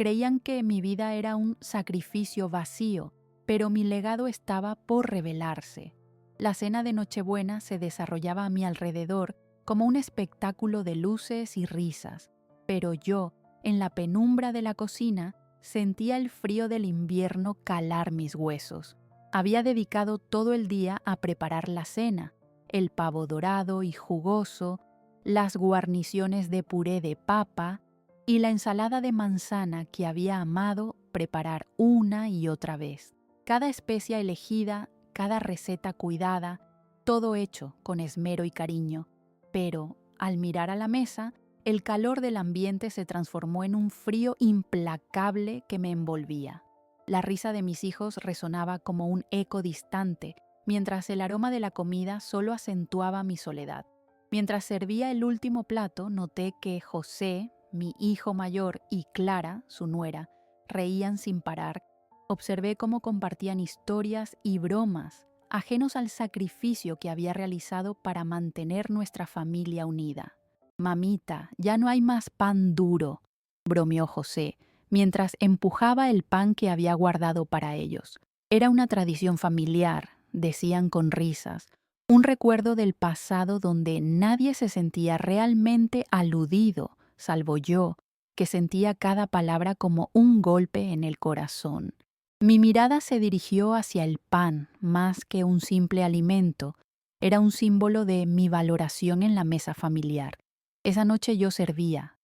Creían que mi vida era un sacrificio vacío, pero mi legado estaba por revelarse. La cena de Nochebuena se desarrollaba a mi alrededor como un espectáculo de luces y risas, pero yo, en la penumbra de la cocina, sentía el frío del invierno calar mis huesos. Había dedicado todo el día a preparar la cena, el pavo dorado y jugoso, las guarniciones de puré de papa y la ensalada de manzana que había amado preparar una y otra vez. Cada especia elegida, cada receta cuidada, todo hecho con esmero y cariño. Pero, al mirar a la mesa, el calor del ambiente se transformó en un frío implacable que me envolvía. La risa de mis hijos resonaba como un eco distante, mientras el aroma de la comida solo acentuaba mi soledad. Mientras servía el último plato, noté que José, mi hijo mayor, y Clara, su nuera, reían sin parar. Observé cómo compartían historias y bromas, ajenos al sacrificio que había realizado para mantener nuestra familia unida. «Mamita, ya no hay más pan duro», bromeó José, mientras empujaba el pan que había guardado para ellos. Era una tradición familiar, decían con risas, un recuerdo del pasado donde nadie se sentía realmente aludido, salvo yo, que sentía cada palabra como un golpe en el corazón. Mi mirada se dirigió hacia el pan, más que un simple alimento, era un símbolo de mi valoración en la mesa familiar. Esa noche yo servía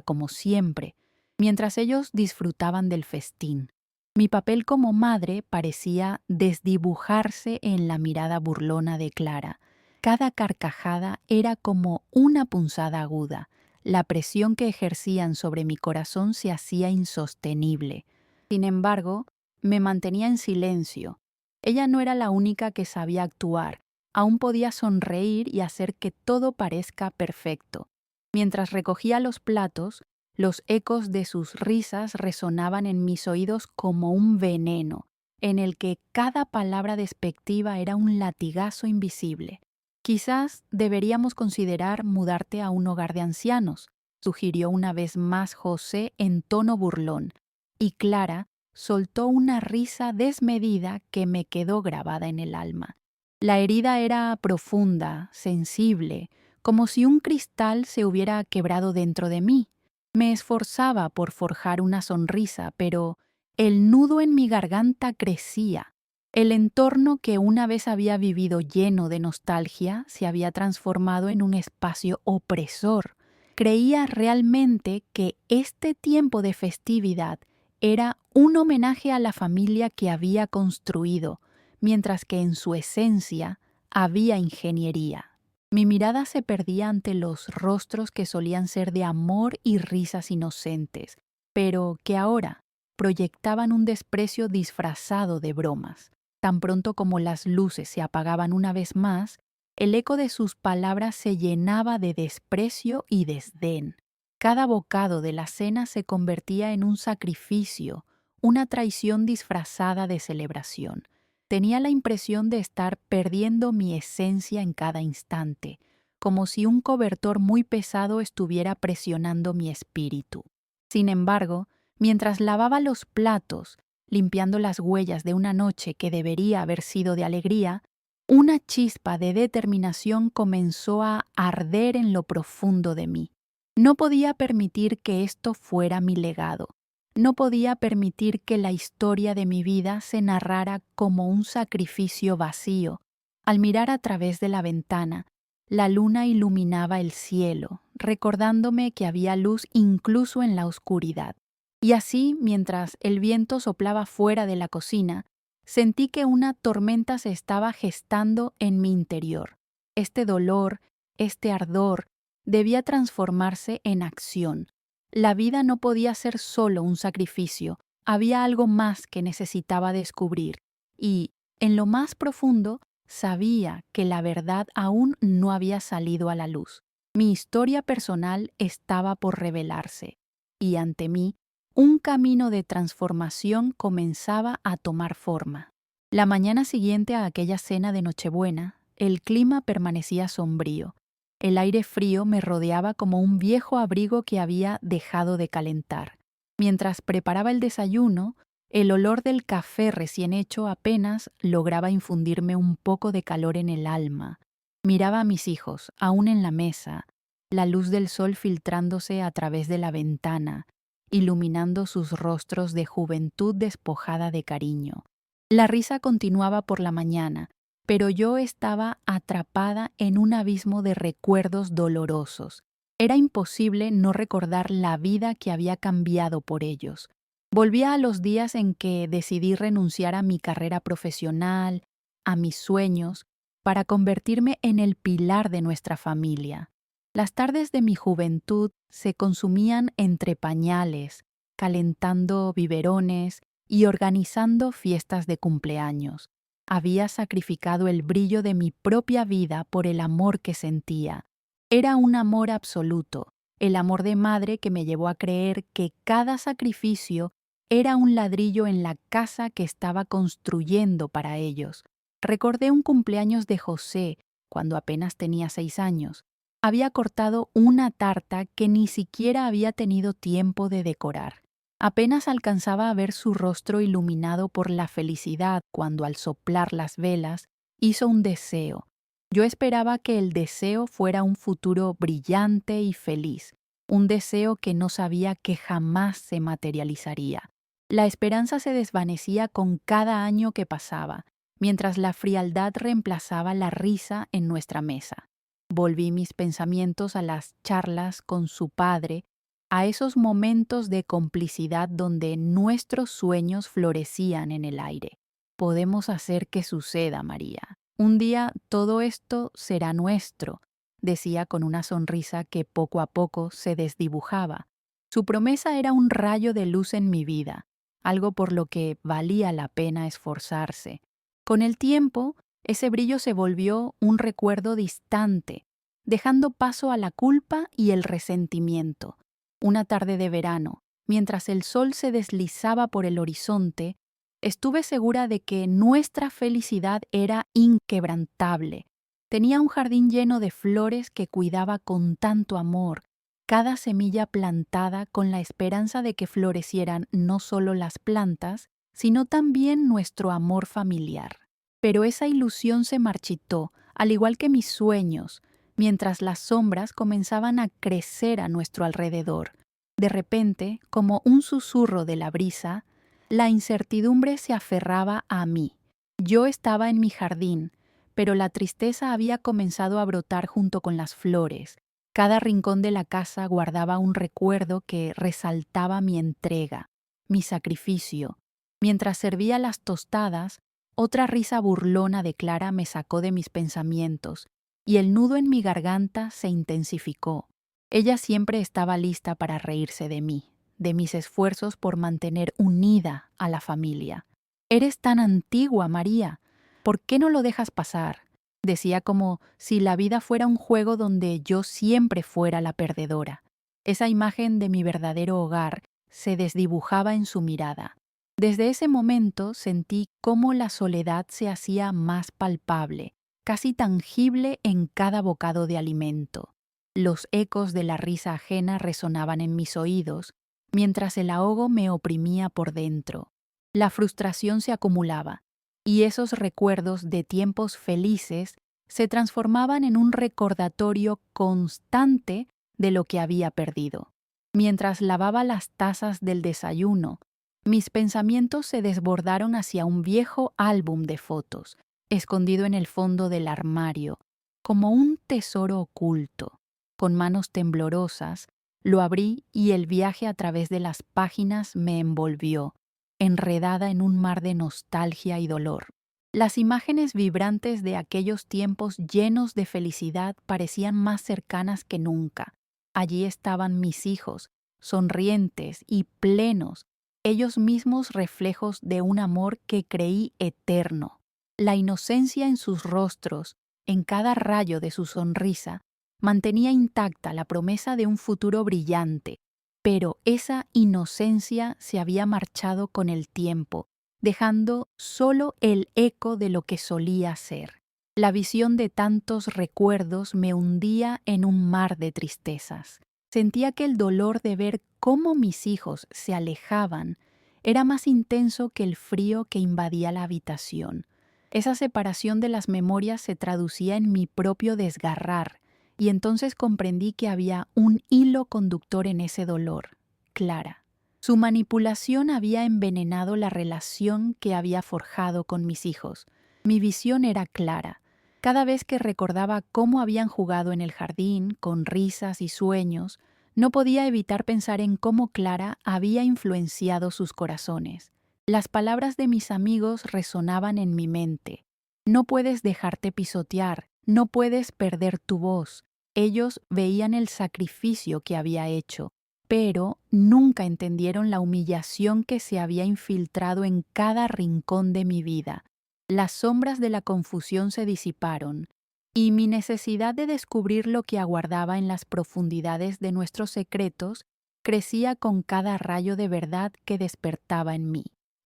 como siempre, mientras ellos disfrutaban del festín. Mi papel como madre parecía desdibujarse en la mirada burlona de Clara. Cada carcajada era como una punzada aguda. La presión que ejercían sobre mi corazón se hacía insostenible. Sin embargo, me mantenía en silencio. Ella no era la única que sabía actuar. Aún podía sonreír y hacer que todo parezca perfecto. Mientras recogía los platos, los ecos de sus risas resonaban en mis oídos como un veneno, en el que cada palabra despectiva era un latigazo invisible. «Quizás deberíamos considerar mudarte a un hogar de ancianos», sugirió una vez más José en tono burlón, y Clara soltó una risa desmedida que me quedó grabada en el alma. La herida era profunda, sensible, como si un cristal se hubiera quebrado dentro de mí. Me esforzaba por forjar una sonrisa, pero el nudo en mi garganta crecía. El entorno que una vez había vivido lleno de nostalgia se había transformado en un espacio opresor. Creía realmente que este tiempo de festividad era un homenaje a la familia que había construido, mientras que en su esencia había ingeniería. Mi mirada se perdía ante los rostros que solían ser de amor y risas inocentes, pero que ahora proyectaban un desprecio disfrazado de bromas. Tan pronto como las luces se apagaban una vez más, el eco de sus palabras se llenaba de desprecio y desdén. Cada bocado de la cena se convertía en un sacrificio, una traición disfrazada de celebración. Tenía la impresión de estar perdiendo mi esencia en cada instante, como si un cobertor muy pesado estuviera presionando mi espíritu. Sin embargo, mientras lavaba los platos, limpiando las huellas de una noche que debería haber sido de alegría, una chispa de determinación comenzó a arder en lo profundo de mí. No podía permitir que esto fuera mi legado. No podía permitir que la historia de mi vida se narrara como un sacrificio vacío. Al mirar a través de la ventana, la luna iluminaba el cielo, recordándome que había luz incluso en la oscuridad. Y así, mientras el viento soplaba fuera de la cocina, sentí que una tormenta se estaba gestando en mi interior. Este dolor, este ardor, debía transformarse en acción. La vida no podía ser solo un sacrificio, había algo más que necesitaba descubrir, y, en lo más profundo, sabía que la verdad aún no había salido a la luz. Mi historia personal estaba por revelarse, y ante mí, un camino de transformación comenzaba a tomar forma. La mañana siguiente a aquella cena de Nochebuena, el clima permanecía sombrío. El aire frío me rodeaba como un viejo abrigo que había dejado de calentar. Mientras preparaba el desayuno, el olor del café recién hecho apenas lograba infundirme un poco de calor en el alma. Miraba a mis hijos, aún en la mesa, la luz del sol filtrándose a través de la ventana, iluminando sus rostros de juventud despojada de cariño. La risa continuaba por la mañana, pero yo estaba atrapada en un abismo de recuerdos dolorosos. Era imposible no recordar la vida que había cambiado por ellos. Volvía a los días en que decidí renunciar a mi carrera profesional, a mis sueños, para convertirme en el pilar de nuestra familia. Las tardes de mi juventud se consumían entre pañales, calentando biberones y organizando fiestas de cumpleaños. Había sacrificado el brillo de mi propia vida por el amor que sentía. Era un amor absoluto, el amor de madre que me llevó a creer que cada sacrificio era un ladrillo en la casa que estaba construyendo para ellos. Recordé un cumpleaños de José, cuando apenas tenía 6 años. Había cortado una tarta que ni siquiera había tenido tiempo de decorar. Apenas alcanzaba a ver su rostro iluminado por la felicidad cuando al soplar las velas hizo un deseo. Yo esperaba que el deseo fuera un futuro brillante y feliz, un deseo que no sabía que jamás se materializaría. La esperanza se desvanecía con cada año que pasaba, mientras la frialdad reemplazaba la risa en nuestra mesa. Volví mis pensamientos a las charlas con su padre, a esos momentos de complicidad donde nuestros sueños florecían en el aire. Podemos hacer que suceda, María. Un día todo esto será nuestro, decía con una sonrisa que poco a poco se desdibujaba. Su promesa era un rayo de luz en mi vida, algo por lo que valía la pena esforzarse. Con el tiempo, ese brillo se volvió un recuerdo distante, dejando paso a la culpa y el resentimiento. Una tarde de verano, mientras el sol se deslizaba por el horizonte, estuve segura de que nuestra felicidad era inquebrantable. Tenía un jardín lleno de flores que cuidaba con tanto amor, cada semilla plantada con la esperanza de que florecieran no solo las plantas, sino también nuestro amor familiar. Pero esa ilusión se marchitó, al igual que mis sueños, mientras las sombras comenzaban a crecer a nuestro alrededor. De repente, como un susurro de la brisa, la incertidumbre se aferraba a mí. Yo estaba en mi jardín, pero la tristeza había comenzado a brotar junto con las flores. Cada rincón de la casa guardaba un recuerdo que resaltaba mi entrega, mi sacrificio. Mientras servía las tostadas, otra risa burlona de Clara me sacó de mis pensamientos, y el nudo en mi garganta se intensificó. Ella siempre estaba lista para reírse de mí, de mis esfuerzos por mantener unida a la familia. «Eres tan antigua, María. ¿Por qué no lo dejas pasar?», decía, como si la vida fuera un juego donde yo siempre fuera la perdedora. Esa imagen de mi verdadero hogar se desdibujaba en su mirada. Desde ese momento sentí cómo la soledad se hacía más palpable, casi tangible en cada bocado de alimento. Los ecos de la risa ajena resonaban en mis oídos, mientras el ahogo me oprimía por dentro. La frustración se acumulaba, y esos recuerdos de tiempos felices se transformaban en un recordatorio constante de lo que había perdido. Mientras lavaba las tazas del desayuno, mis pensamientos se desbordaron hacia un viejo álbum de fotos, escondido en el fondo del armario, como un tesoro oculto. Con manos temblorosas, lo abrí y el viaje a través de las páginas me envolvió, enredada en un mar de nostalgia y dolor. Las imágenes vibrantes de aquellos tiempos llenos de felicidad parecían más cercanas que nunca. Allí estaban mis hijos, sonrientes y plenos, ellos mismos reflejos de un amor que creí eterno. La inocencia en sus rostros, en cada rayo de su sonrisa, mantenía intacta la promesa de un futuro brillante, pero esa inocencia se había marchado con el tiempo, dejando solo el eco de lo que solía ser. La visión de tantos recuerdos me hundía en un mar de tristezas. Sentía que el dolor de ver cómo mis hijos se alejaban era más intenso que el frío que invadía la habitación. Esa separación de las memorias se traducía en mi propio desgarrar, y entonces comprendí que había un hilo conductor en ese dolor: Clara. Su manipulación había envenenado la relación que había forjado con mis hijos. Mi visión era clara. Cada vez que recordaba cómo habían jugado en el jardín, con risas y sueños, no podía evitar pensar en cómo Clara había influenciado sus corazones. Las palabras de mis amigos resonaban en mi mente. No puedes dejarte pisotear, no puedes perder tu voz. Ellos veían el sacrificio que había hecho, pero nunca entendieron la humillación que se había infiltrado en cada rincón de mi vida. Las sombras de la confusión se disiparon, y mi necesidad de descubrir lo que aguardaba en las profundidades de nuestros secretos crecía con cada rayo de verdad que despertaba en mí.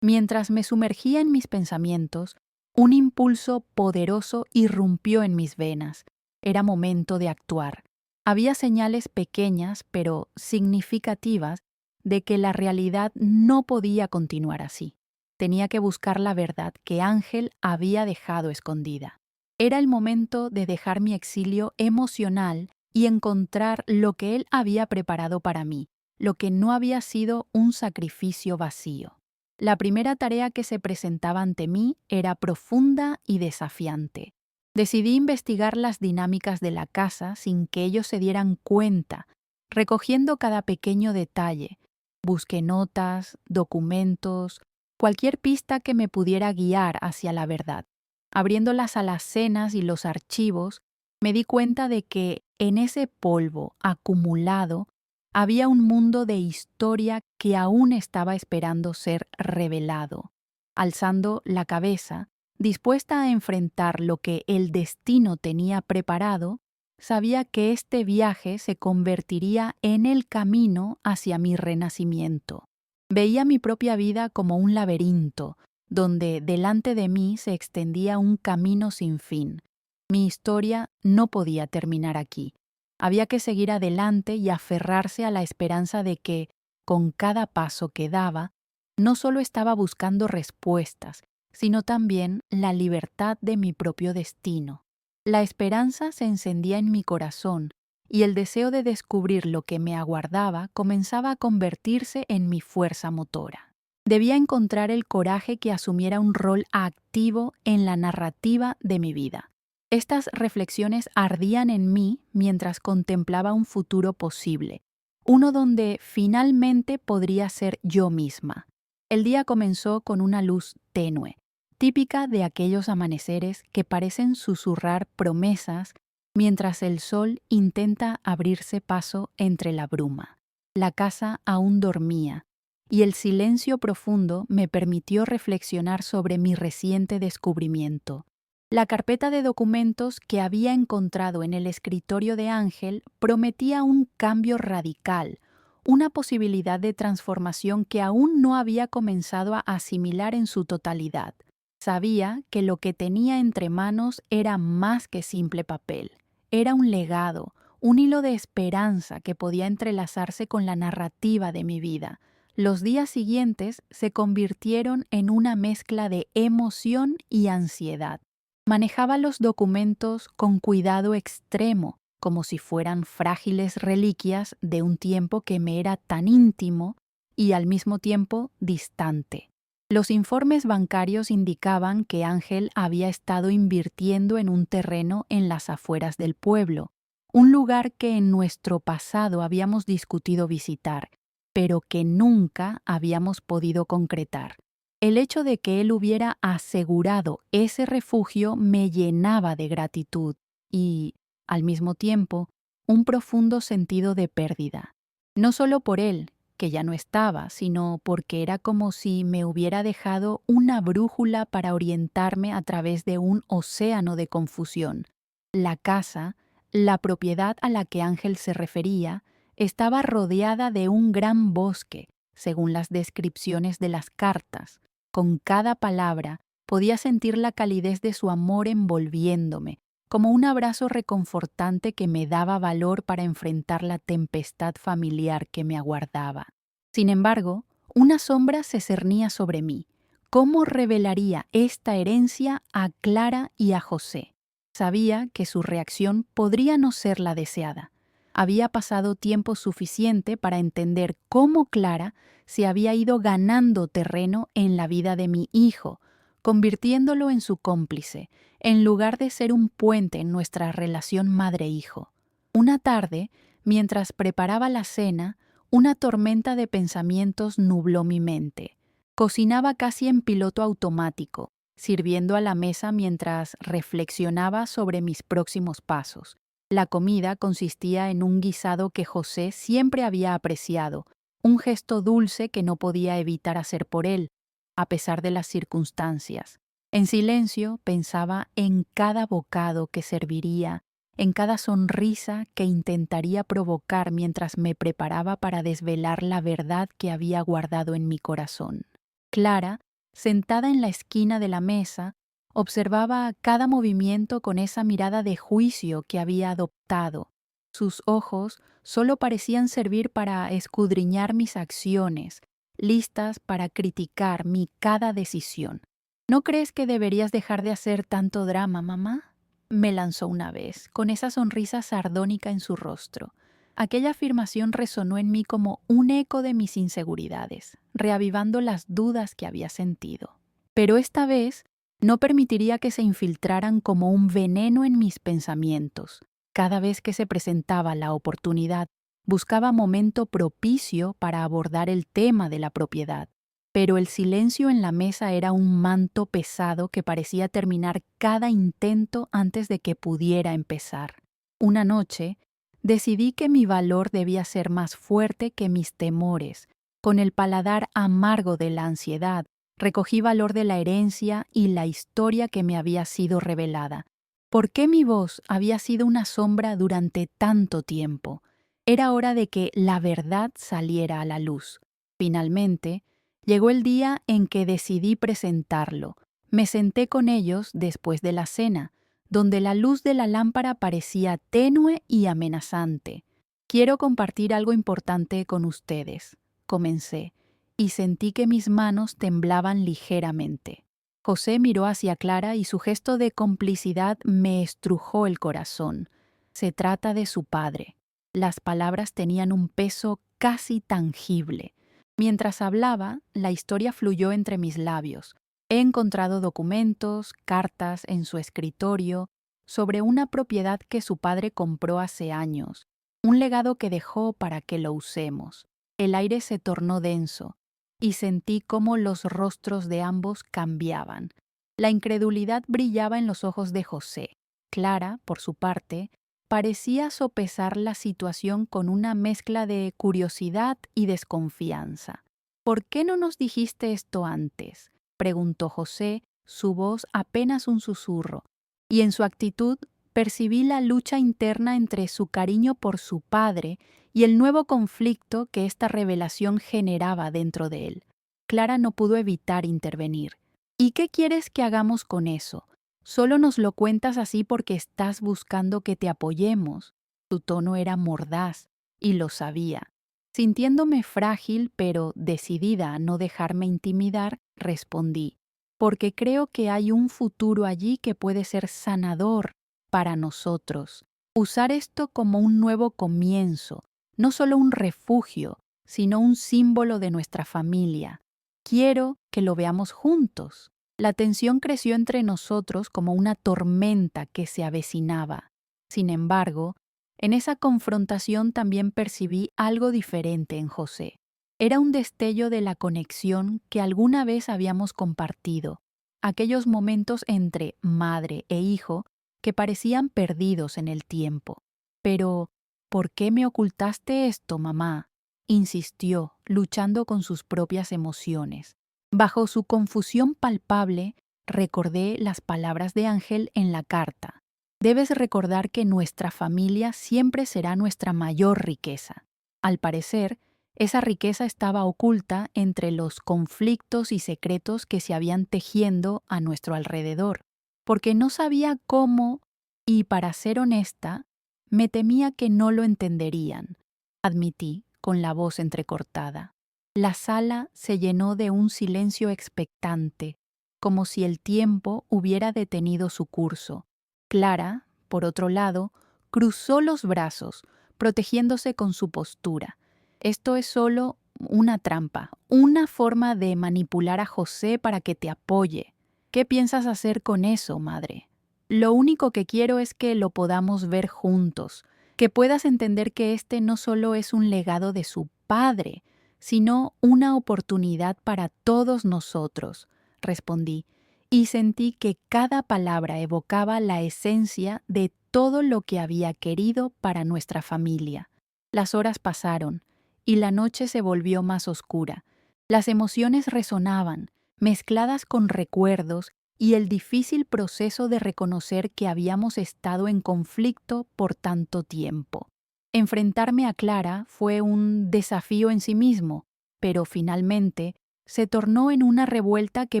Mientras me sumergía en mis pensamientos, un impulso poderoso irrumpió en mis venas. Era momento de actuar. Había señales pequeñas, pero significativas, de que la realidad no podía continuar así. Tenía que buscar la verdad que Ángel había dejado escondida. Era el momento de dejar mi exilio emocional y encontrar lo que él había preparado para mí, lo que no había sido un sacrificio vacío. La primera tarea que se presentaba ante mí era profunda y desafiante. Decidí investigar las dinámicas de la casa sin que ellos se dieran cuenta, recogiendo cada pequeño detalle. Busqué notas, documentos, cualquier pista que me pudiera guiar hacia la verdad. Abriendo las alacenas y los archivos, me di cuenta de que en ese polvo acumulado había un mundo de historia que aún estaba esperando ser revelado. Alzando la cabeza, dispuesta a enfrentar lo que el destino tenía preparado, sabía que este viaje se convertiría en el camino hacia mi renacimiento. Veía mi propia vida como un laberinto, donde delante de mí se extendía un camino sin fin. Mi historia no podía terminar aquí. Había que seguir adelante y aferrarse a la esperanza de que, con cada paso que daba, no solo estaba buscando respuestas, sino también la libertad de mi propio destino. La esperanza se encendía en mi corazón, y el deseo de descubrir lo que me aguardaba comenzaba a convertirse en mi fuerza motora. Debía encontrar el coraje que asumiera un rol activo en la narrativa de mi vida. Estas reflexiones ardían en mí mientras contemplaba un futuro posible, uno donde finalmente podría ser yo misma. El día comenzó con una luz tenue, típica de aquellos amaneceres que parecen susurrar promesas mientras el sol intenta abrirse paso entre la bruma. La casa aún dormía, y el silencio profundo me permitió reflexionar sobre mi reciente descubrimiento. La carpeta de documentos que había encontrado en el escritorio de Ángel prometía un cambio radical, una posibilidad de transformación que aún no había comenzado a asimilar en su totalidad. Sabía que lo que tenía entre manos era más que simple papel. Era un legado, un hilo de esperanza que podía entrelazarse con la narrativa de mi vida. Los días siguientes se convirtieron en una mezcla de emoción y ansiedad. Manejaba los documentos con cuidado extremo, como si fueran frágiles reliquias de un tiempo que me era tan íntimo y al mismo tiempo distante. Los informes bancarios indicaban que Ángel había estado invirtiendo en un terreno en las afueras del pueblo, un lugar que en nuestro pasado habíamos discutido visitar, pero que nunca habíamos podido concretar. El hecho de que él hubiera asegurado ese refugio me llenaba de gratitud y, al mismo tiempo, un profundo sentido de pérdida. No solo por él, que ya no estaba, sino porque era como si me hubiera dejado una brújula para orientarme a través de un océano de confusión. La casa, la propiedad a la que Ángel se refería, estaba rodeada de un gran bosque, según las descripciones de las cartas. Con cada palabra podía sentir la calidez de su amor envolviéndome, como un abrazo reconfortante que me daba valor para enfrentar la tempestad familiar que me aguardaba. Sin embargo, una sombra se cernía sobre mí. ¿Cómo revelaría esta herencia a Clara y a José? Sabía que su reacción podría no ser la deseada. Había pasado tiempo suficiente para entender cómo Clara se había ido ganando terreno en la vida de mi hijo, convirtiéndolo en su cómplice, en lugar de ser un puente en nuestra relación madre-hijo. Una tarde, mientras preparaba la cena, una tormenta de pensamientos nubló mi mente. Cocinaba casi en piloto automático, sirviendo a la mesa mientras reflexionaba sobre mis próximos pasos. La comida consistía en un guisado que José siempre había apreciado, un gesto dulce que no podía evitar hacer por él, a pesar de las circunstancias. En silencio pensaba en cada bocado que serviría, en cada sonrisa que intentaría provocar mientras me preparaba para desvelar la verdad que había guardado en mi corazón. Clara, sentada en la esquina de la mesa, observaba cada movimiento con esa mirada de juicio que había adoptado. Sus ojos solo parecían servir para escudriñar mis acciones, listas para criticar mi cada decisión. ¿No crees que deberías dejar de hacer tanto drama, mamá?, me lanzó una vez, con esa sonrisa sardónica en su rostro. Aquella afirmación resonó en mí como un eco de mis inseguridades, reavivando las dudas que había sentido. Pero esta vez no permitiría que se infiltraran como un veneno en mis pensamientos. Cada vez que se presentaba la oportunidad, buscaba momento propicio para abordar el tema de la propiedad. Pero el silencio en la mesa era un manto pesado que parecía terminar cada intento antes de que pudiera empezar. Una noche, decidí que mi valor debía ser más fuerte que mis temores. Con el paladar amargo de la ansiedad, recogí valor de la herencia y la historia que me había sido revelada. ¿Por qué mi voz había sido una sombra durante tanto tiempo? Era hora de que la verdad saliera a la luz. Finalmente, llegó el día en que decidí presentarlo. Me senté con ellos después de la cena, donde la luz de la lámpara parecía tenue y amenazante. Quiero compartir algo importante con ustedes, comencé, y sentí que mis manos temblaban ligeramente. José miró hacia Clara y su gesto de complicidad me estrujó el corazón. Se trata de su padre. Las palabras tenían un peso casi tangible. Mientras hablaba, la historia fluyó entre mis labios. He encontrado documentos, cartas en su escritorio, sobre una propiedad que su padre compró hace años, un legado que dejó para que lo usemos. El aire se tornó denso, y sentí cómo los rostros de ambos cambiaban. La incredulidad brillaba en los ojos de José. Clara, por su parte, parecía sopesar la situación con una mezcla de curiosidad y desconfianza. ¿Por qué no nos dijiste esto antes?, preguntó José, su voz apenas un susurro, y en su actitud percibí la lucha interna entre su cariño por su padre y el nuevo conflicto que esta revelación generaba dentro de él. Clara no pudo evitar intervenir. ¿Y qué quieres que hagamos con eso? Solo nos lo cuentas así porque estás buscando que te apoyemos. Su tono era mordaz, y lo sabía. Sintiéndome frágil, pero decidida a no dejarme intimidar, respondí, porque creo que hay un futuro allí que puede ser sanador para nosotros. Usar esto como un nuevo comienzo, no solo un refugio, sino un símbolo de nuestra familia. Quiero que lo veamos juntos. La tensión creció entre nosotros como una tormenta que se avecinaba. Sin embargo, en esa confrontación también percibí algo diferente en José. Era un destello de la conexión que alguna vez habíamos compartido, aquellos momentos entre madre e hijo que parecían perdidos en el tiempo. Pero, ¿por qué me ocultaste esto, mamá?, insistió, luchando con sus propias emociones. Bajo su confusión palpable, recordé las palabras de Ángel en la carta. Debes recordar que nuestra familia siempre será nuestra mayor riqueza. Al parecer, esa riqueza estaba oculta entre los conflictos y secretos que se habían tejiendo a nuestro alrededor, porque no sabía cómo Y para ser honesta, me temía que no lo entenderían, admití, con la voz entrecortada. La sala se llenó de un silencio expectante, como si el tiempo hubiera detenido su curso. Clara, por otro lado, cruzó los brazos, protegiéndose con su postura. Esto es solo una trampa, una forma de manipular a José para que te apoye. ¿Qué piensas hacer con eso, madre? Lo único que quiero es que lo podamos ver juntos, que puedas entender que este no solo es un legado de su padre, sino una oportunidad para todos nosotros, respondí, y sentí que cada palabra evocaba la esencia de todo lo que había querido para nuestra familia. Las horas pasaron, y la noche se volvió más oscura. Las emociones resonaban, mezcladas con recuerdos y el difícil proceso de reconocer que habíamos estado en conflicto por tanto tiempo. Enfrentarme a Clara fue un desafío en sí mismo, pero finalmente se tornó en una revuelta que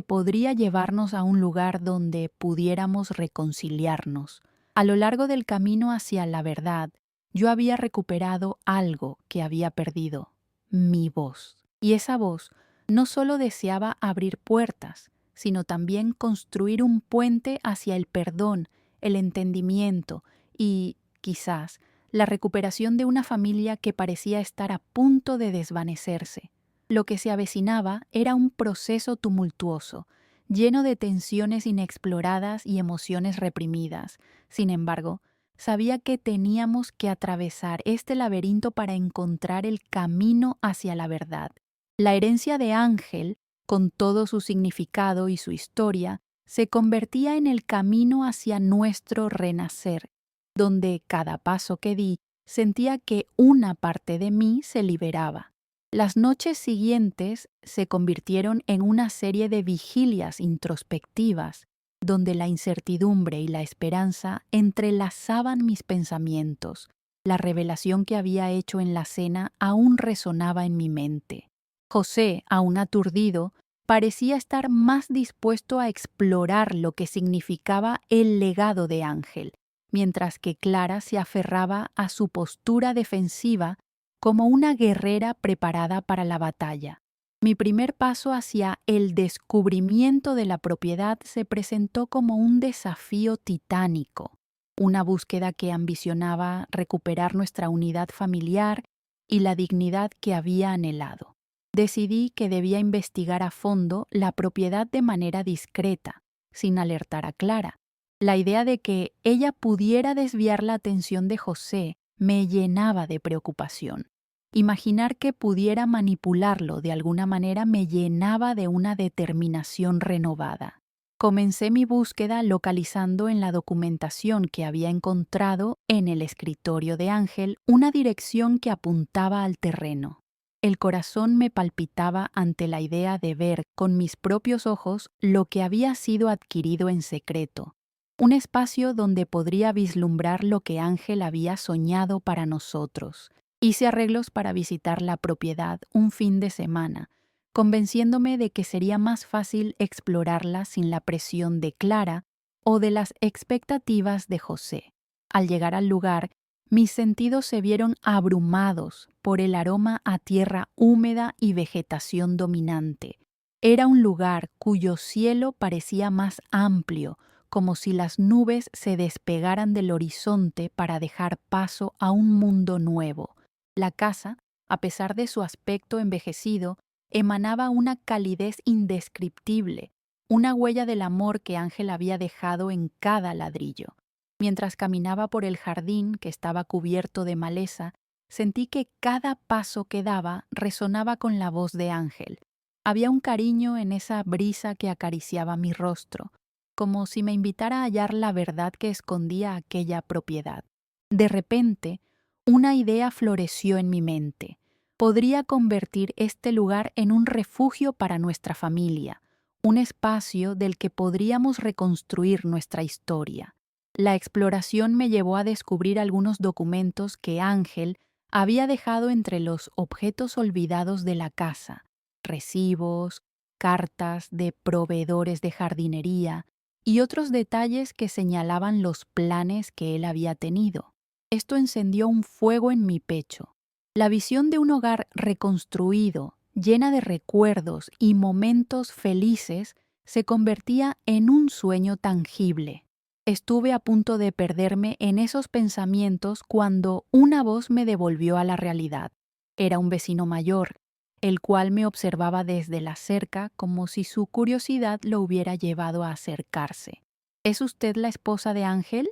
podría llevarnos a un lugar donde pudiéramos reconciliarnos. A lo largo del camino hacia la verdad, yo había recuperado algo que había perdido, mi voz. Y esa voz no solo deseaba abrir puertas, sino también construir un puente hacia el perdón, el entendimiento y, quizás, la recuperación de una familia que parecía estar a punto de desvanecerse. Lo que se avecinaba era un proceso tumultuoso, lleno de tensiones inexploradas y emociones reprimidas. Sin embargo, sabía que teníamos que atravesar este laberinto para encontrar el camino hacia la verdad. La herencia de Ángel, con todo su significado y su historia, se convertía en el camino hacia nuestro renacer, donde cada paso que di sentía que una parte de mí se liberaba. Las noches siguientes se convirtieron en una serie de vigilias introspectivas, donde la incertidumbre y la esperanza entrelazaban mis pensamientos. La revelación que había hecho en la cena aún resonaba en mi mente. José, aún aturdido, parecía estar más dispuesto a explorar lo que significaba el legado de Ángel, mientras que Clara se aferraba a su postura defensiva como una guerrera preparada para la batalla. Mi primer paso hacia el descubrimiento de la propiedad se presentó como un desafío titánico, una búsqueda que ambicionaba recuperar nuestra unidad familiar y la dignidad que había anhelado. Decidí que debía investigar a fondo la propiedad de manera discreta, sin alertar a Clara. La idea de que ella pudiera desviar la atención de José me llenaba de preocupación. Imaginar que pudiera manipularlo de alguna manera me llenaba de una determinación renovada. Comencé mi búsqueda localizando en la documentación que había encontrado en el escritorio de Ángel una dirección que apuntaba al terreno. El corazón me palpitaba ante la idea de ver con mis propios ojos lo que había sido adquirido en secreto, un espacio donde podría vislumbrar lo que Ángel había soñado para nosotros. Hice arreglos para visitar la propiedad un fin de semana, convenciéndome de que sería más fácil explorarla sin la presión de Clara o de las expectativas de José. Al llegar al lugar, mis sentidos se vieron abrumados por el aroma a tierra húmeda y vegetación dominante. Era un lugar cuyo cielo parecía más amplio, como si las nubes se despegaran del horizonte para dejar paso a un mundo nuevo. La casa, a pesar de su aspecto envejecido, emanaba una calidez indescriptible, una huella del amor que Ángel había dejado en cada ladrillo. Mientras caminaba por el jardín, que estaba cubierto de maleza, sentí que cada paso que daba resonaba con la voz de Ángel. Había un cariño en esa brisa que acariciaba mi rostro, como si me invitara a hallar la verdad que escondía aquella propiedad. De repente, una idea floreció en mi mente. Podría convertir este lugar en un refugio para nuestra familia, un espacio del que podríamos reconstruir nuestra historia. La exploración me llevó a descubrir algunos documentos que Ángel había dejado entre los objetos olvidados de la casa: recibos, cartas de proveedores de jardinería, y otros detalles que señalaban los planes que él había tenido. Esto encendió un fuego en mi pecho. La visión de un hogar reconstruido, llena de recuerdos y momentos felices, se convertía en un sueño tangible. Estuve a punto de perderme en esos pensamientos cuando una voz me devolvió a la realidad. Era un vecino mayor, el cual me observaba desde la cerca como si su curiosidad lo hubiera llevado a acercarse. ¿Es usted la esposa de Ángel?,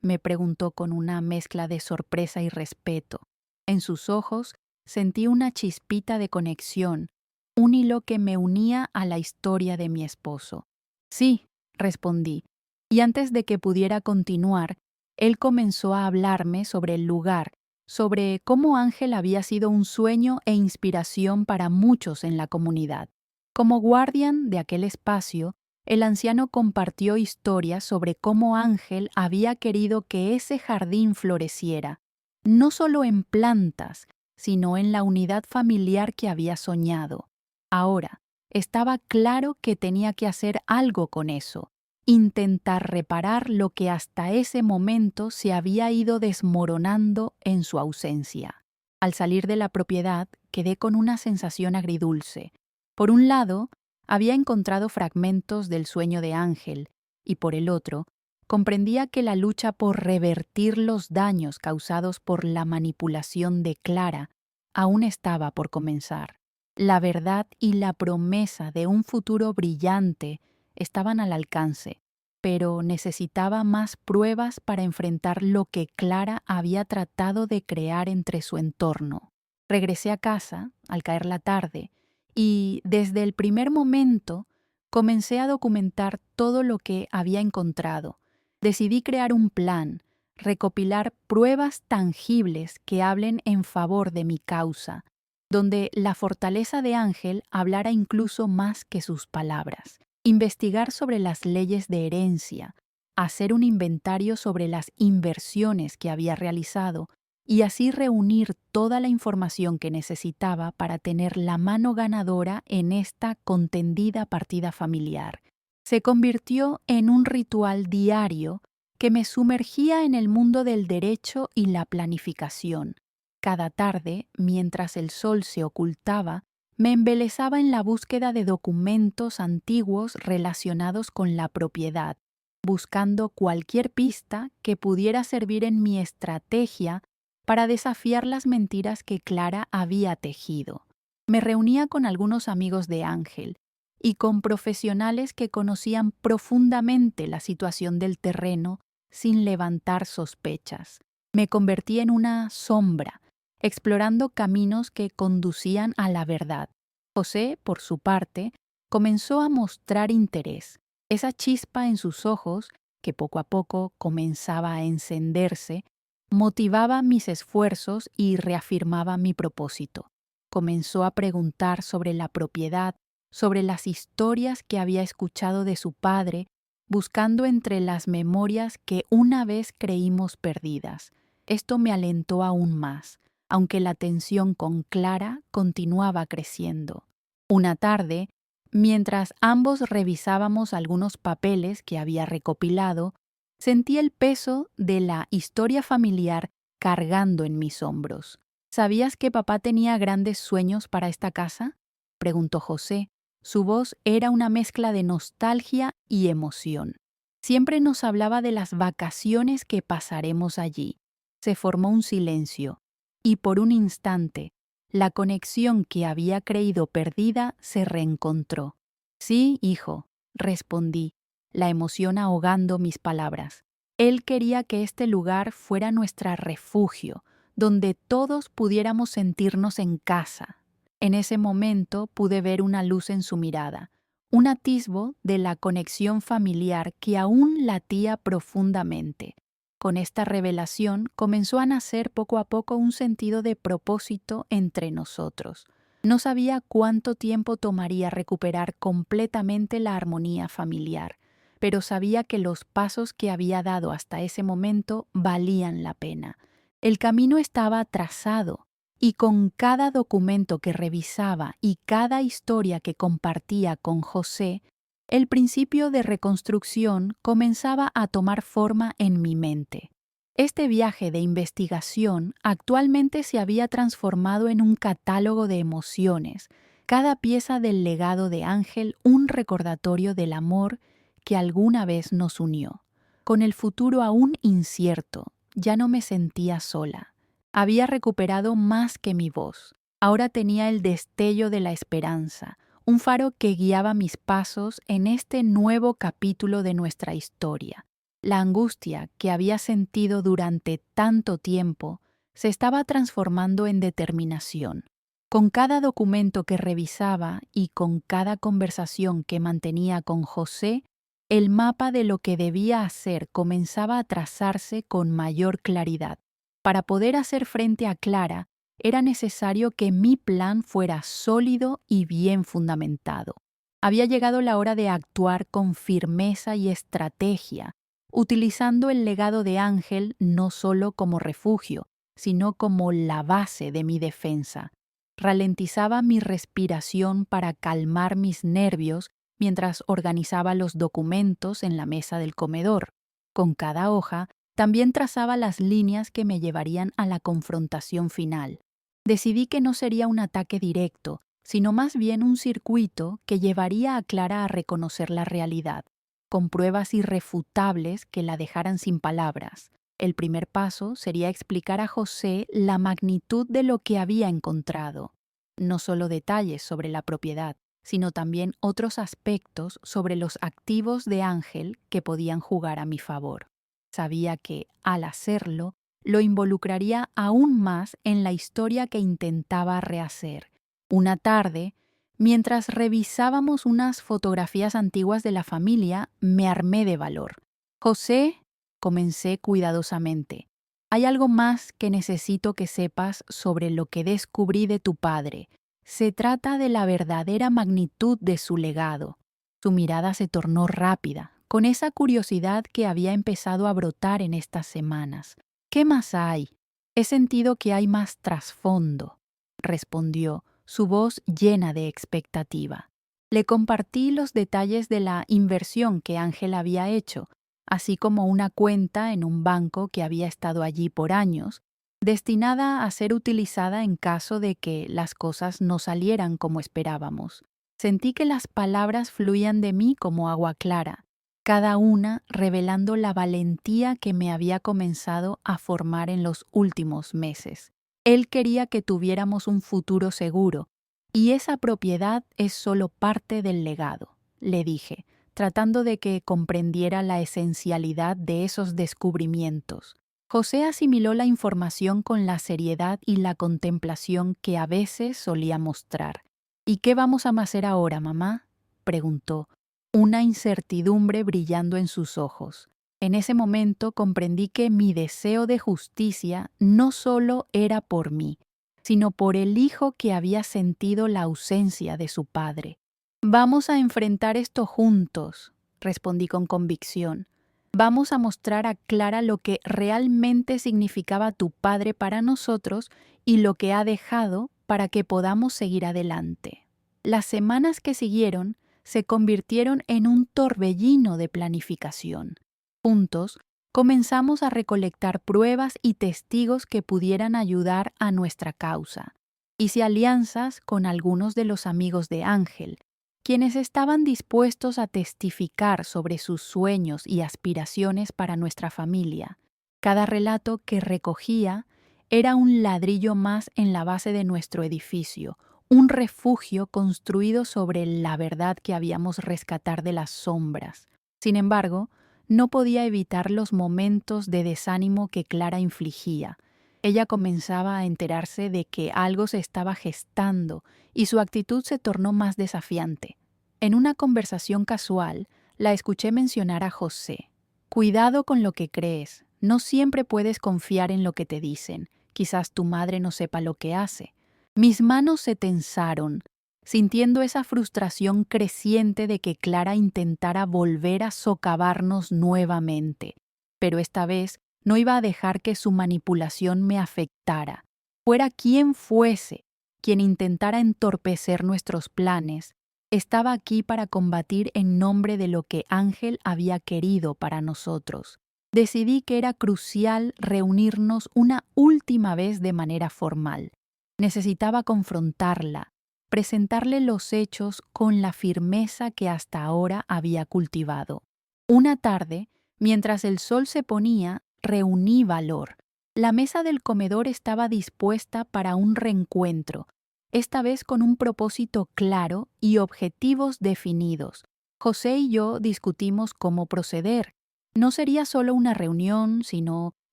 me preguntó con una mezcla de sorpresa y respeto. En sus ojos sentí una chispita de conexión, un hilo que me unía a la historia de mi esposo. Sí, respondí, y antes de que pudiera continuar, él comenzó a hablarme sobre el lugar, sobre cómo Ángel había sido un sueño e inspiración para muchos en la comunidad. Como guardián de aquel espacio, el anciano compartió historias sobre cómo Ángel había querido que ese jardín floreciera, no solo en plantas, sino en la unidad familiar que había soñado. Ahora, estaba claro que tenía que hacer algo con eso, intentar reparar lo que hasta ese momento se había ido desmoronando en su ausencia. Al salir de la propiedad, quedé con una sensación agridulce. Por un lado, había encontrado fragmentos del sueño de Ángel, y por el otro, comprendía que la lucha por revertir los daños causados por la manipulación de Clara aún estaba por comenzar. La verdad y la promesa de un futuro brillante estaban al alcance, pero necesitaba más pruebas para enfrentar lo que Clara había tratado de crear entre su entorno. Regresé a casa, al caer la tarde, y desde el primer momento comencé a documentar todo lo que había encontrado. Decidí crear un plan, recopilar pruebas tangibles que hablen en favor de mi causa, donde la fortaleza de Ángel hablara incluso más que sus palabras. Investigar sobre las leyes de herencia, hacer un inventario sobre las inversiones que había realizado y así reunir toda la información que necesitaba para tener la mano ganadora en esta contendida partida familiar. Se convirtió en un ritual diario que me sumergía en el mundo del derecho y la planificación. Cada tarde, mientras el sol se ocultaba, me embelesaba en la búsqueda de documentos antiguos relacionados con la propiedad, buscando cualquier pista que pudiera servir en mi estrategia para desafiar las mentiras que Clara había tejido. Me reunía con algunos amigos de Ángel y con profesionales que conocían profundamente la situación del terreno sin levantar sospechas. Me convertí en una sombra, explorando caminos que conducían a la verdad. José, por su parte, comenzó a mostrar interés. Esa chispa en sus ojos, que poco a poco comenzaba a encenderse, motivaba mis esfuerzos y reafirmaba mi propósito. Comenzó a preguntar sobre la propiedad, sobre las historias que había escuchado de su padre, buscando entre las memorias que una vez creímos perdidas. Esto me alentó aún más, aunque la tensión con Clara continuaba creciendo. Una tarde, mientras ambos revisábamos algunos papeles que había recopilado, sentí el peso de la historia familiar cargando en mis hombros. ¿Sabías que papá tenía grandes sueños para esta casa?, preguntó José. Su voz era una mezcla de nostalgia y emoción. Siempre nos hablaba de las vacaciones que pasaremos allí. Se formó un silencio, y por un instante, la conexión que había creído perdida se reencontró. Sí, hijo, respondí, la emoción ahogando mis palabras. Él quería que este lugar fuera nuestro refugio, donde todos pudiéramos sentirnos en casa. En ese momento pude ver una luz en su mirada, un atisbo de la conexión familiar que aún latía profundamente. Con esta revelación comenzó a nacer poco a poco un sentido de propósito entre nosotros. No sabía cuánto tiempo tomaría recuperar completamente la armonía familiar, pero sabía que los pasos que había dado hasta ese momento valían la pena. El camino estaba trazado, y con cada documento que revisaba y cada historia que compartía con José, El principio de reconstrucción comenzaba a tomar forma en mi mente. Este viaje de investigación actualmente se había transformado en un catálogo de emociones, cada pieza del legado de Ángel un recordatorio del amor que alguna vez nos unió. Con el futuro aún incierto, ya no me sentía sola. Había recuperado más que mi voz. Ahora tenía el destello de la esperanza, un faro que guiaba mis pasos en este nuevo capítulo de nuestra historia. La angustia que había sentido durante tanto tiempo se estaba transformando en determinación. Con cada documento que revisaba y con cada conversación que mantenía con José, el mapa de lo que debía hacer comenzaba a trazarse con mayor claridad. Para poder hacer frente a Clara, era necesario que mi plan fuera sólido y bien fundamentado. Había llegado la hora de actuar con firmeza y estrategia, utilizando el legado de Ángel no solo como refugio, sino como la base de mi defensa. Ralentizaba mi respiración para calmar mis nervios mientras organizaba los documentos en la mesa del comedor. Con cada hoja, también trazaba las líneas que me llevarían a la confrontación final. Decidí que no sería un ataque directo, sino más bien un circuito que llevaría a Clara a reconocer la realidad, con pruebas irrefutables que la dejaran sin palabras. El primer paso sería explicar a José la magnitud de lo que había encontrado. No solo detalles sobre la propiedad, sino también otros aspectos sobre los activos de Ángel que podían jugar a mi favor. Sabía que, al hacerlo, lo involucraría aún más en la historia que intentaba rehacer. Una tarde, mientras revisábamos unas fotografías antiguas de la familia, me armé de valor. José, comencé cuidadosamente, hay algo más que necesito que sepas sobre lo que descubrí de tu padre. Se trata de la verdadera magnitud de su legado. Su mirada se tornó rápida, con esa curiosidad que había empezado a brotar en estas semanas. ¿Qué más hay? He sentido que hay más trasfondo, respondió, su voz llena de expectativa. Le compartí los detalles de la inversión que Ángel había hecho, así como una cuenta en un banco que había estado allí por años, destinada a ser utilizada en caso de que las cosas no salieran como esperábamos. Sentí que las palabras fluían de mí como agua clara, cada una revelando la valentía que me había comenzado a formar en los últimos meses. Él quería que tuviéramos un futuro seguro, y esa propiedad es solo parte del legado, le dije, tratando de que comprendiera la esencialidad de esos descubrimientos. José asimiló la información con la seriedad y la contemplación que a veces solía mostrar. ¿Y qué vamos a hacer ahora, mamá?, preguntó, una incertidumbre brillando en sus ojos. En ese momento comprendí que mi deseo de justicia no solo era por mí, sino por el hijo que había sentido la ausencia de su padre. Vamos a enfrentar esto juntos, respondí con convicción. Vamos a mostrar a Clara lo que realmente significaba tu padre para nosotros y lo que ha dejado para que podamos seguir adelante. Las semanas que siguieron se convirtieron en un torbellino de planificación. Juntos, comenzamos a recolectar pruebas y testigos que pudieran ayudar a nuestra causa. Hice alianzas con algunos de los amigos de Ángel, quienes estaban dispuestos a testificar sobre sus sueños y aspiraciones para nuestra familia. Cada relato que recogía era un ladrillo más en la base de nuestro edificio, un refugio construido sobre la verdad que habíamos rescatar de las sombras. Sin embargo, no podía evitar los momentos de desánimo que Clara infligía. Ella comenzaba a enterarse de que algo se estaba gestando y su actitud se tornó más desafiante. En una conversación casual, la escuché mencionar a José. Cuidado con lo que crees, no siempre puedes confiar en lo que te dicen, quizás tu madre no sepa lo que hace. Mis manos se tensaron, sintiendo esa frustración creciente de que Clara intentara volver a socavarnos nuevamente. Pero esta vez no iba a dejar que su manipulación me afectara. Fuera quien fuese, quien intentara entorpecer nuestros planes, Estaba aquí para combatir en nombre de lo que Ángel había querido para nosotros. Decidí que era crucial reunirnos una última vez de manera formal. Necesitaba confrontarla, presentarle los hechos con la firmeza que hasta ahora había cultivado. Una tarde, mientras el sol se ponía, reuní valor. La mesa del comedor estaba dispuesta para un reencuentro, esta vez con un propósito claro y objetivos definidos. José y yo discutimos cómo proceder. No sería solo una reunión, sino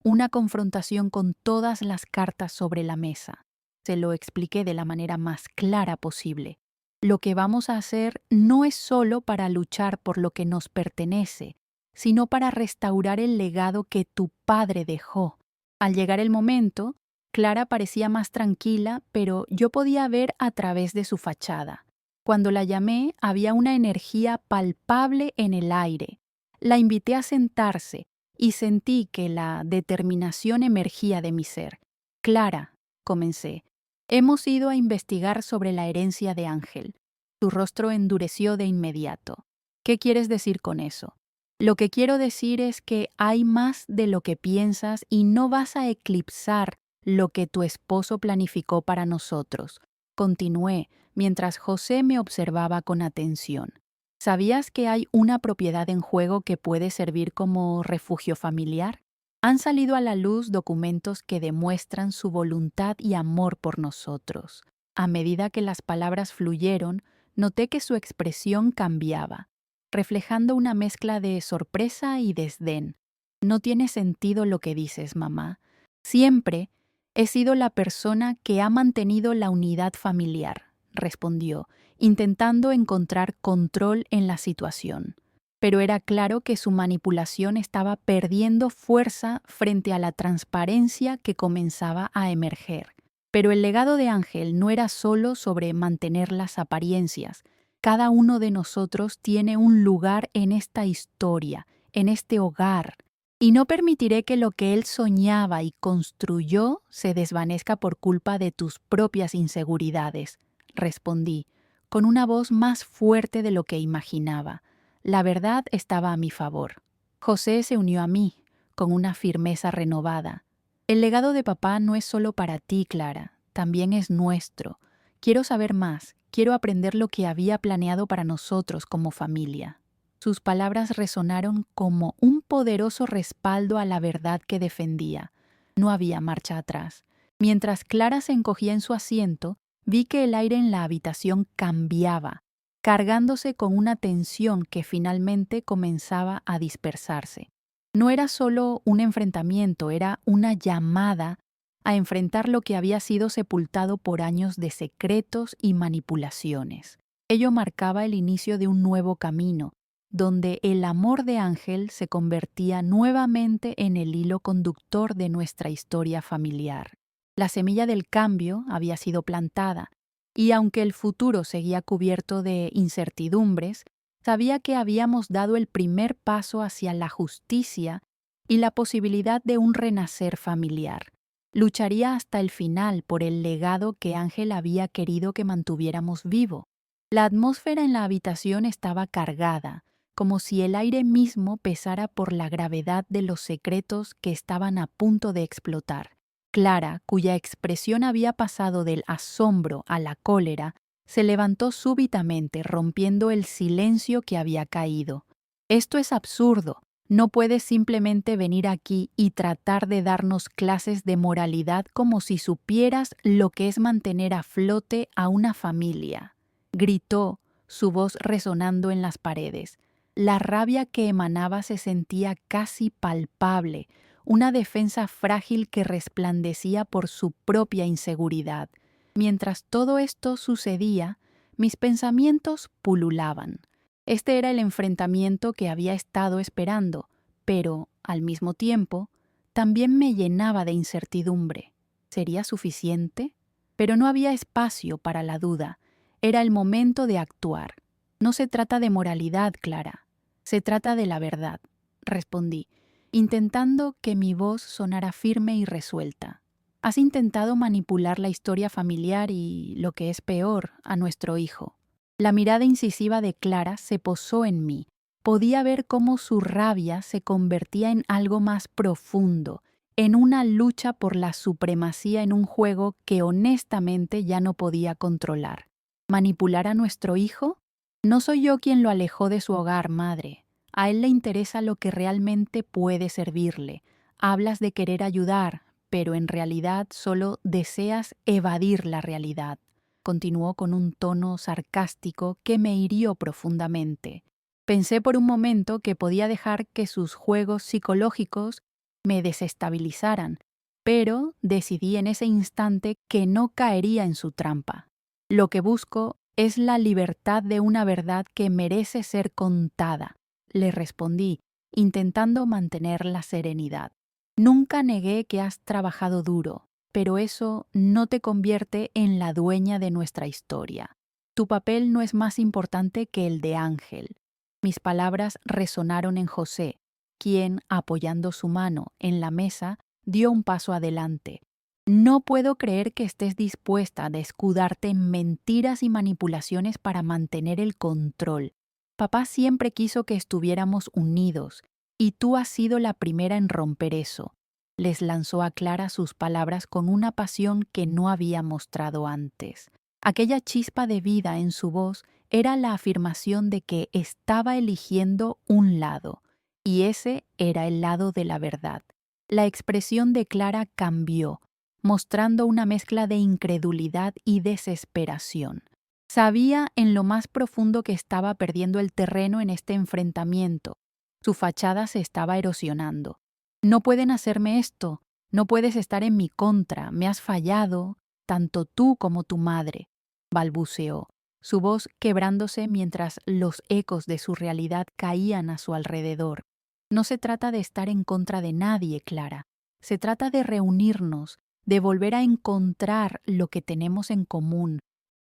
una confrontación con todas las cartas sobre la mesa. Se lo expliqué de la manera más clara posible. Lo que vamos a hacer no es solo para luchar por lo que nos pertenece, sino para restaurar el legado que tu padre dejó. Al llegar el momento, Clara parecía más tranquila, pero yo podía ver a través de su fachada. Cuando la llamé, había una energía palpable en el aire. La invité a sentarse y sentí que la determinación emergía de mi ser. Clara, comencé, hemos ido a investigar sobre la herencia de Ángel. Su rostro endureció de inmediato. ¿Qué quieres decir con eso? Lo que quiero decir es que hay más de lo que piensas y no vas a eclipsar lo que tu esposo planificó para nosotros. Continué, mientras José me observaba con atención. ¿Sabías que hay una propiedad en juego que puede servir como refugio familiar? Han salido a la luz documentos que demuestran su voluntad y amor por nosotros. A medida que las palabras fluyeron, noté que su expresión cambiaba, reflejando una mezcla de sorpresa y desdén. No tiene sentido lo que dices, mamá. Siempre he sido la persona que ha mantenido la unidad familiar, respondió, intentando encontrar control en la situación. Pero era claro que su manipulación estaba perdiendo fuerza frente a la transparencia que comenzaba a emerger. Pero el legado de Ángel no era solo sobre mantener las apariencias. Cada uno de nosotros tiene un lugar en esta historia, en este hogar. Y no permitiré que lo que él soñaba y construyó se desvanezca por culpa de tus propias inseguridades, respondí, con una voz más fuerte de lo que imaginaba. La verdad estaba a mi favor. José se unió a mí, con una firmeza renovada. El legado de papá no es solo para ti, Clara, también es nuestro. Quiero saber más, quiero aprender lo que había planeado para nosotros como familia. Sus palabras resonaron como un poderoso respaldo a la verdad que defendía. No había marcha atrás. Mientras Clara se encogía en su asiento, vi que el aire en la habitación cambiaba, cargándose con una tensión que finalmente comenzaba a dispersarse. No era solo un enfrentamiento, era una llamada a enfrentar lo que había sido sepultado por años de secretos y manipulaciones. Ello marcaba el inicio de un nuevo camino, donde el amor de Ángel se convertía nuevamente en el hilo conductor de nuestra historia familiar. La semilla del cambio había sido plantada, y aunque el futuro seguía cubierto de incertidumbres, sabía que habíamos dado el primer paso hacia la justicia y la posibilidad de un renacer familiar. Lucharía hasta el final por el legado que Ángel había querido que mantuviéramos vivo. La atmósfera en la habitación estaba cargada, como si el aire mismo pesara por la gravedad de los secretos que estaban a punto de explotar. Clara, cuya expresión había pasado del asombro a la cólera, se levantó súbitamente, rompiendo el silencio que había caído. «Esto es absurdo. No puedes simplemente venir aquí y tratar de darnos clases de moralidad como si supieras lo que es mantener a flote a una familia», gritó, su voz resonando en las paredes. La rabia que emanaba se sentía casi palpable, una defensa frágil que resplandecía por su propia inseguridad. Mientras todo esto sucedía, mis pensamientos pululaban. Este era el enfrentamiento que había estado esperando, pero, al mismo tiempo, también me llenaba de incertidumbre. ¿Sería suficiente? Pero no había espacio para la duda. Era el momento de actuar. No se trata de moralidad, Clara. Se trata de la verdad, respondí, intentando que mi voz sonara firme y resuelta. Has intentado manipular la historia familiar y, lo que es peor, a nuestro hijo. La mirada incisiva de Clara se posó en mí. Podía ver cómo su rabia se convertía en algo más profundo, en una lucha por la supremacía en un juego que honestamente ya no podía controlar. ¿Manipular a nuestro hijo? No soy yo quien lo alejó de su hogar, madre. A él le interesa lo que realmente puede servirle. Hablas de querer ayudar, pero en realidad solo deseas evadir la realidad. Continuó con un tono sarcástico que me hirió profundamente. Pensé por un momento que podía dejar que sus juegos psicológicos me desestabilizaran, pero decidí en ese instante que no caería en su trampa. Lo que busco es la libertad de una verdad que merece ser contada, le respondí, intentando mantener la serenidad. Nunca negué que has trabajado duro, pero eso no te convierte en la dueña de nuestra historia. Tu papel no es más importante que el de Ángel. Mis palabras resonaron en José, quien, apoyando su mano en la mesa, dio un paso adelante. No puedo creer que estés dispuesta a escudarte en mentiras y manipulaciones para mantener el control. Papá siempre quiso que estuviéramos unidos, y tú has sido la primera en romper eso. Les lanzó a Clara sus palabras con una pasión que no había mostrado antes. Aquella chispa de vida en su voz era la afirmación de que estaba eligiendo un lado, y ese era el lado de la verdad. La expresión de Clara cambió, mostrando una mezcla de incredulidad y desesperación. Sabía en lo más profundo que estaba perdiendo el terreno en este enfrentamiento. Su fachada se estaba erosionando. No pueden hacerme esto, no puedes estar en mi contra, me has fallado, tanto tú como tu madre, balbuceó, su voz quebrándose mientras los ecos de su realidad caían a su alrededor. No se trata de estar en contra de nadie, Clara. Se trata de reunirnos, de volver a encontrar lo que tenemos en común.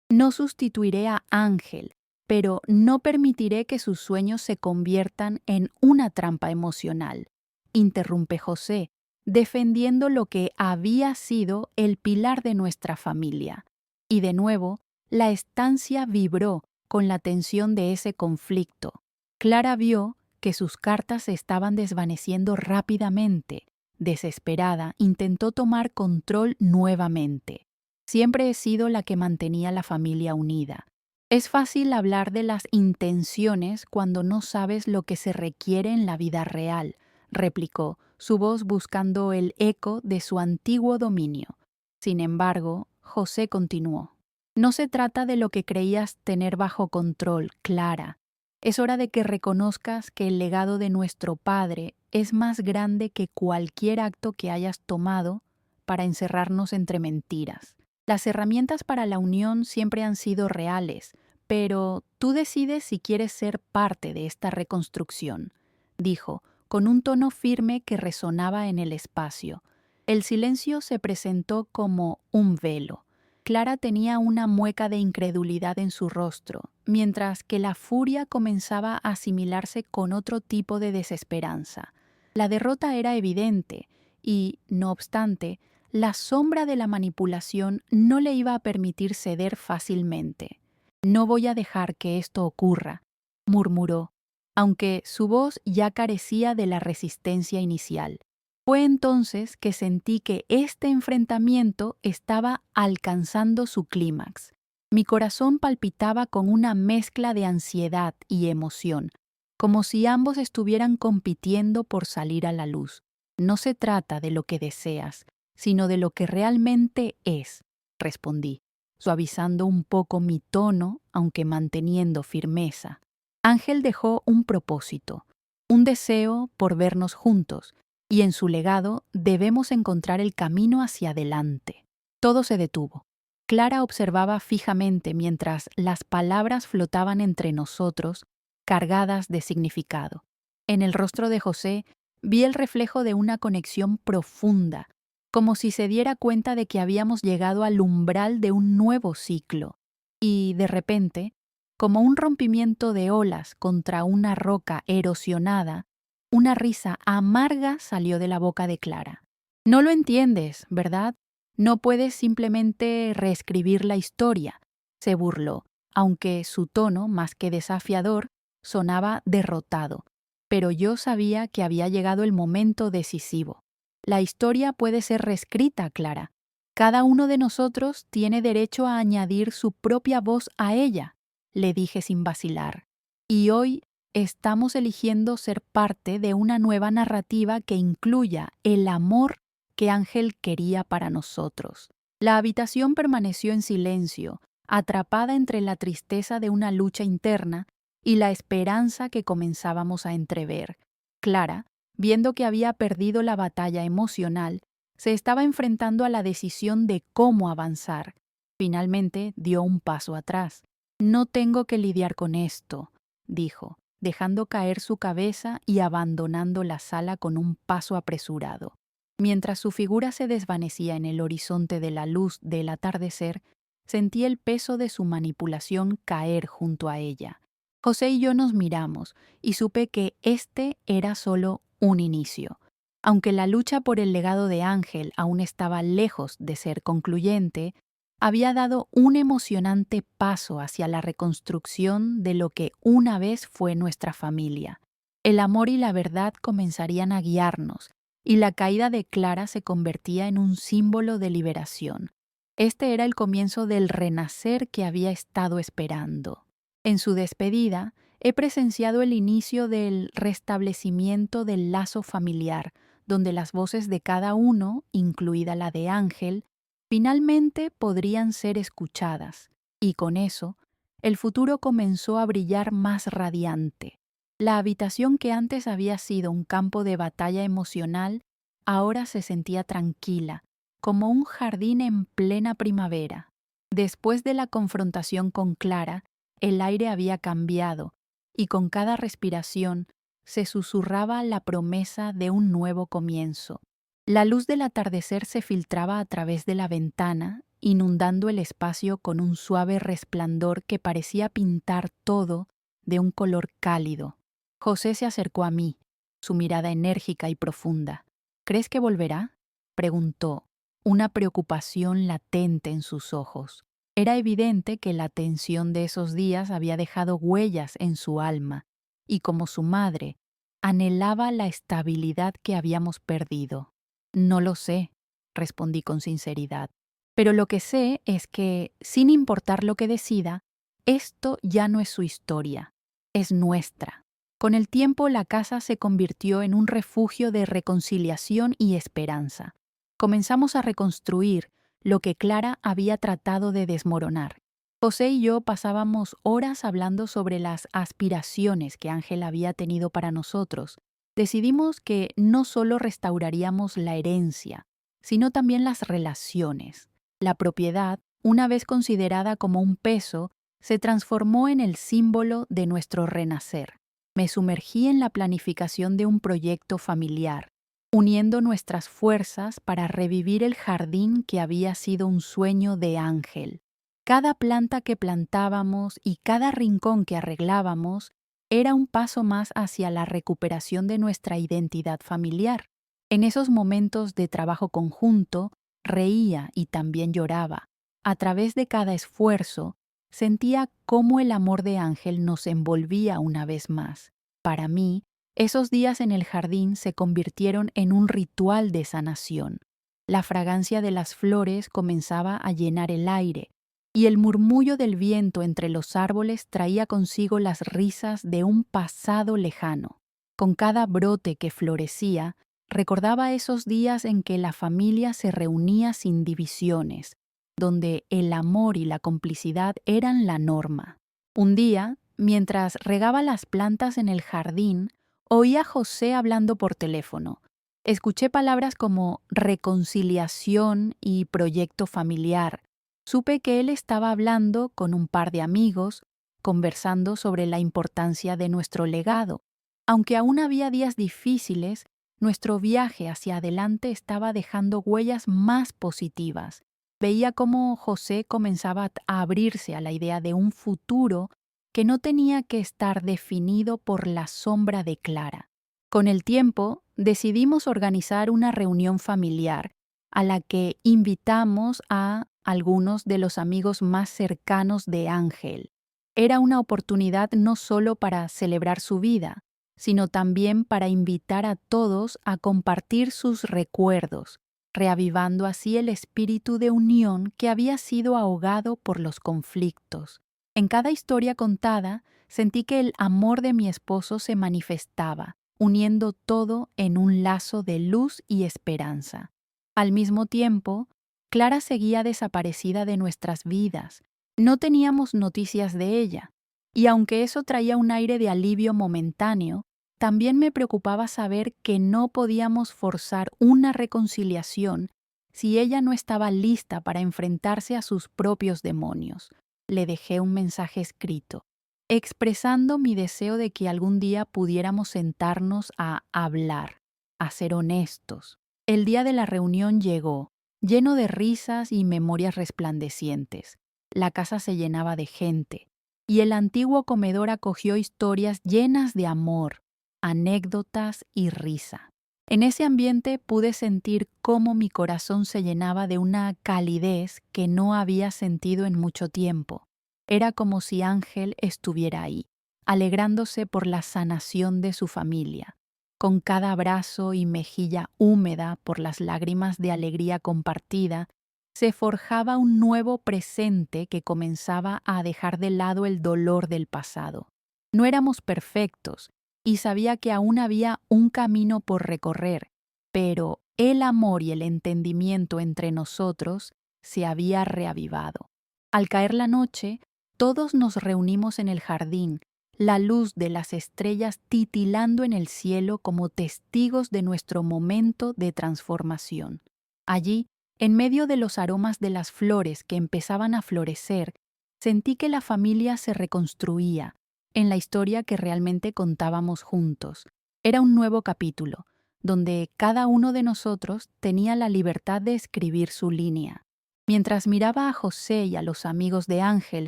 No sustituiré a Ángel, pero no permitiré que sus sueños se conviertan en una trampa emocional, interrumpe José, defendiendo lo que había sido el pilar de nuestra familia. Y de nuevo, la estancia vibró con la tensión de ese conflicto. Clara vio que sus cartas se estaban desvaneciendo rápidamente. Desesperada, intentó tomar control nuevamente. Siempre he sido la que mantenía la familia unida. Es fácil hablar de las intenciones cuando no sabes lo que se requiere en la vida real, replicó, su voz buscando el eco de su antiguo dominio. Sin embargo, José continuó. No se trata de lo que creías tener bajo control, Clara. Es hora de que reconozcas que el legado de nuestro padre es más grande que cualquier acto que hayas tomado para encerrarnos entre mentiras. Las herramientas para la unión siempre han sido reales, pero tú decides si quieres ser parte de esta reconstrucción, dijo, con un tono firme que resonaba en el espacio. El silencio se presentó como un velo. Clara tenía una mueca de incredulidad en su rostro, mientras que la furia comenzaba a asimilarse con otro tipo de desesperanza. La derrota era evidente y, no obstante, la sombra de la manipulación no le iba a permitir ceder fácilmente. No voy a dejar que esto ocurra, murmuró, aunque su voz ya carecía de la resistencia inicial. Fue entonces que sentí que este enfrentamiento estaba alcanzando su clímax. Mi corazón palpitaba con una mezcla de ansiedad y emoción, como si ambos estuvieran compitiendo por salir a la luz. No se trata de lo que deseas, sino de lo que realmente es, respondí, suavizando un poco mi tono, aunque manteniendo firmeza. Ángel dejó un propósito, un deseo por vernos juntos, y en su legado debemos encontrar el camino hacia adelante. Todo se detuvo. Clara observaba fijamente mientras las palabras flotaban entre nosotros, cargadas de significado. En el rostro de José vi el reflejo de una conexión profunda, como si se diera cuenta de que habíamos llegado al umbral de un nuevo ciclo. Y, de repente, como un rompimiento de olas contra una roca erosionada, una risa amarga salió de la boca de Clara. No lo entiendes, ¿verdad? No puedes simplemente reescribir la historia, se burló, aunque su tono, más que desafiador, sonaba derrotado. Pero yo sabía que había llegado el momento decisivo. La historia puede ser reescrita, Clara. Cada uno de nosotros tiene derecho a añadir su propia voz a ella, le dije sin vacilar. Y hoy estamos eligiendo ser parte de una nueva narrativa que incluya el amor que Ángel quería para nosotros. La habitación permaneció en silencio, atrapada entre la tristeza de una lucha interna y la esperanza que comenzábamos a entrever. Clara, viendo que había perdido la batalla emocional, se estaba enfrentando a la decisión de cómo avanzar. Finalmente dio un paso atrás. «No tengo que lidiar con esto», dijo, dejando caer su cabeza y abandonando la sala con un paso apresurado. Mientras su figura se desvanecía en el horizonte de la luz del atardecer, sentí el peso de su manipulación caer junto a ella. José y yo nos miramos y supe que este era solo un inicio. Aunque la lucha por el legado de Ángel aún estaba lejos de ser concluyente, había dado un emocionante paso hacia la reconstrucción de lo que una vez fue nuestra familia. El amor y la verdad comenzarían a guiarnos, y la caída de Clara se convertía en un símbolo de liberación. Este era el comienzo del renacer que había estado esperando. En su despedida, he presenciado el inicio del restablecimiento del lazo familiar, donde las voces de cada uno, incluida la de Ángel, finalmente podrían ser escuchadas, y con eso, el futuro comenzó a brillar más radiante. La habitación que antes había sido un campo de batalla emocional, ahora se sentía tranquila, como un jardín en plena primavera. Después de la confrontación con Clara, el aire había cambiado, y con cada respiración se susurraba la promesa de un nuevo comienzo. La luz del atardecer se filtraba a través de la ventana, inundando el espacio con un suave resplandor que parecía pintar todo de un color cálido. José se acercó a mí, su mirada enérgica y profunda. «¿Crees que volverá?», preguntó, una preocupación latente en sus ojos. Era evidente que la tensión de esos días había dejado huellas en su alma, y como su madre, anhelaba la estabilidad que habíamos perdido. «No lo sé», respondí con sinceridad, «pero lo que sé es que, sin importar lo que decida, esto ya no es su historia, es nuestra». Con el tiempo la casa se convirtió en un refugio de reconciliación y esperanza. Comenzamos a reconstruir lo que Clara había tratado de desmoronar. José y yo pasábamos horas hablando sobre las aspiraciones que Ángel había tenido para nosotros. Decidimos que no solo restauraríamos la herencia, sino también las relaciones. La propiedad, una vez considerada como un peso, se transformó en el símbolo de nuestro renacer. Me sumergí en la planificación de un proyecto familiar, uniendo nuestras fuerzas para revivir el jardín que había sido un sueño de Ángel. Cada planta que plantábamos y cada rincón que arreglábamos era un paso más hacia la recuperación de nuestra identidad familiar. En esos momentos de trabajo conjunto, reía y también lloraba. A través de cada esfuerzo, sentía cómo el amor de Ángel nos envolvía una vez más. Para mí, esos días en el jardín se convirtieron en un ritual de sanación. La fragancia de las flores comenzaba a llenar el aire, y el murmullo del viento entre los árboles traía consigo las risas de un pasado lejano. Con cada brote que florecía, recordaba esos días en que la familia se reunía sin divisiones, donde el amor y la complicidad eran la norma. Un día, mientras regaba las plantas en el jardín, oí a José hablando por teléfono. Escuché palabras como reconciliación y proyecto familiar. Supe que él estaba hablando con un par de amigos, conversando sobre la importancia de nuestro legado. Aunque aún había días difíciles, nuestro viaje hacia adelante estaba dejando huellas más positivas. Veía cómo José comenzaba a abrirse a la idea de un futuro que no tenía que estar definido por la sombra de Clara. Con el tiempo, decidimos organizar una reunión familiar a la que invitamos a algunos de los amigos más cercanos de Ángel. Era una oportunidad no solo para celebrar su vida, sino también para invitar a todos a compartir sus recuerdos, reavivando así el espíritu de unión que había sido ahogado por los conflictos. En cada historia contada, sentí que el amor de mi esposo se manifestaba, uniendo todo en un lazo de luz y esperanza. Al mismo tiempo, Clara seguía desaparecida de nuestras vidas. No teníamos noticias de ella, y aunque eso traía un aire de alivio momentáneo, también me preocupaba saber que no podíamos forzar una reconciliación si ella no estaba lista para enfrentarse a sus propios demonios. Le dejé un mensaje escrito, expresando mi deseo de que algún día pudiéramos sentarnos a hablar, a ser honestos. El día de la reunión llegó, lleno de risas y memorias resplandecientes. La casa se llenaba de gente, y el antiguo comedor acogió historias llenas de amor, anécdotas y risa. En ese ambiente pude sentir cómo mi corazón se llenaba de una calidez que no había sentido en mucho tiempo. Era como si Ángel estuviera ahí, alegrándose por la sanación de su familia. Con cada abrazo y mejilla húmeda por las lágrimas de alegría compartida, se forjaba un nuevo presente que comenzaba a dejar de lado el dolor del pasado. No éramos perfectos, y sabía que aún había un camino por recorrer, pero el amor y el entendimiento entre nosotros se había reavivado. Al caer la noche, todos nos reunimos en el jardín, la luz de las estrellas titilando en el cielo como testigos de nuestro momento de transformación. Allí, en medio de los aromas de las flores que empezaban a florecer, sentí que la familia se reconstruía, en la historia que realmente contábamos juntos. Era un nuevo capítulo, donde cada uno de nosotros tenía la libertad de escribir su línea. Mientras miraba a José y a los amigos de Ángel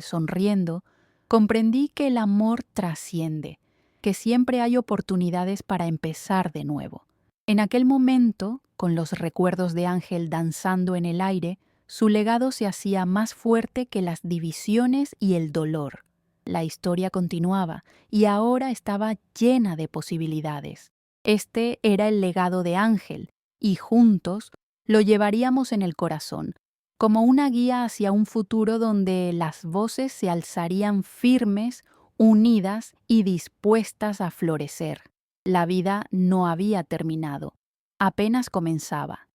sonriendo, comprendí que el amor trasciende, que siempre hay oportunidades para empezar de nuevo. En aquel momento, con los recuerdos de Ángel danzando en el aire, su legado se hacía más fuerte que las divisiones y el dolor. La historia continuaba y ahora estaba llena de posibilidades. Este era el legado de Ángel y juntos lo llevaríamos en el corazón, como una guía hacia un futuro donde las voces se alzarían firmes, unidas y dispuestas a florecer. La vida no había terminado, apenas comenzaba.